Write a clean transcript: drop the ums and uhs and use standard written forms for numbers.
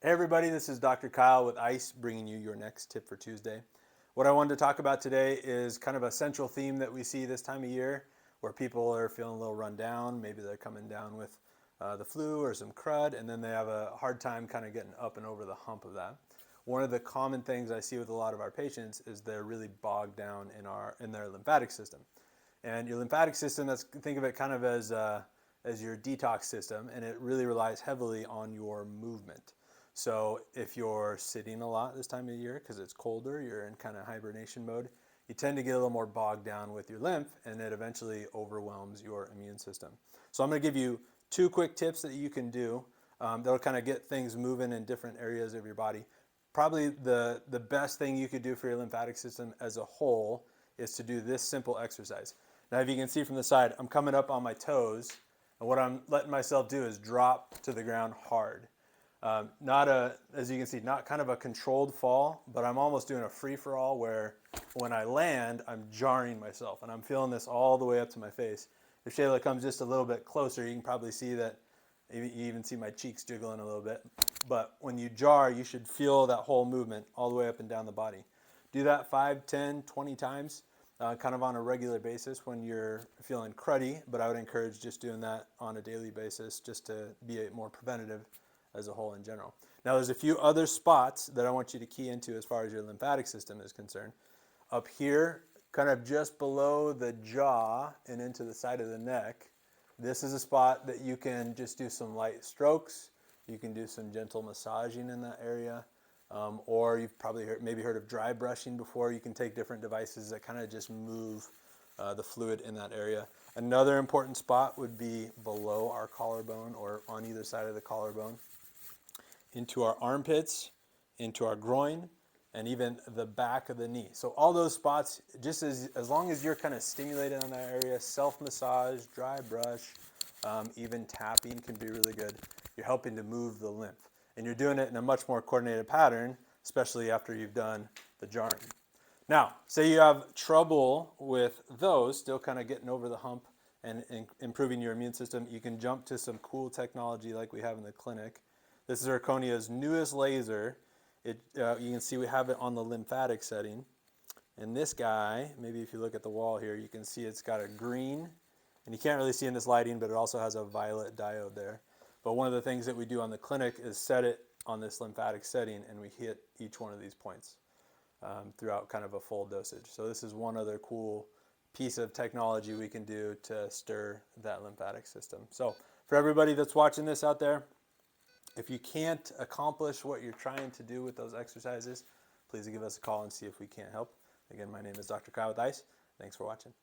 Hey everybody, this is Dr. Kyle with ICE bringing you your next tip for Tuesday. What I wanted to talk about today is kind of a central theme that we see this time of year where people are feeling a little run down. Maybe they're coming down with the flu or some crud, and then they have a hard time kind of getting up and over the hump of that. One of the common things I see with a lot of our patients is they're really bogged down in their lymphatic system. And your lymphatic system, think of it kind of as your detox system, and it really relies heavily on your movement. So if you're sitting a lot this time of year because it's colder, you're in kind of hibernation mode, you tend to get a little more bogged down with your lymph, and it eventually overwhelms your immune system. So I'm going to give you two quick tips that you can do that'll kind of get things moving in different areas of your body. Probably the best thing you could do for your lymphatic system as a whole is to do this simple exercise. Now, if you can see from the side, I'm coming up on my toes, and what I'm letting myself do is drop to the ground hard. As you can see, not kind of a controlled fall, but I'm almost doing a free-for-all where when I land, I'm jarring myself, and I'm feeling this all the way up to my face. If Shayla comes just a little bit closer, you can probably see that, you even see my cheeks jiggling a little bit. But when you jar, you should feel that whole movement all the way up and down the body. Do that 5, 10, 20 times, kind of on a regular basis when you're feeling cruddy, but I would encourage just doing that on a daily basis just to be more preventative as a whole in general. Now there's a few other spots that I want you to key into as far as your lymphatic system is concerned. Up here, kind of just below the jaw and into the side of the neck, this is a spot that you can just do some light strokes. You can do some gentle massaging in that area. Or you've probably maybe heard of dry brushing before. You can take different devices that kind of just move the fluid in that area. Another important spot would be below our collarbone or on either side of the collarbone, into our armpits, into our groin, and even the back of the knee. So all those spots, just as long as you're kind of stimulated on that area, self-massage, dry brush, even tapping can be really good. You're helping to move the lymph. And you're doing it in a much more coordinated pattern, especially after you've done the jarring. Now, say you have trouble with those, still kind of getting over the hump and improving your immune system, you can jump to some cool technology like we have in the clinic. This is Zirconia's newest laser. You can see we have it on the lymphatic setting. And this guy, maybe if you look at the wall here, you can see it's got a green, and you can't really see in this lighting, but it also has a violet diode there. But one of the things that we do on the clinic is set it on this lymphatic setting, and we hit each one of these points throughout kind of a full dosage. So this is one other cool piece of technology we can do to stir that lymphatic system. So for everybody that's watching this out there, if you can't accomplish what you're trying to do with those exercises, please give us a call and see if we can't help. Again, my name is Dr. Kyle with ICE. Thanks for watching.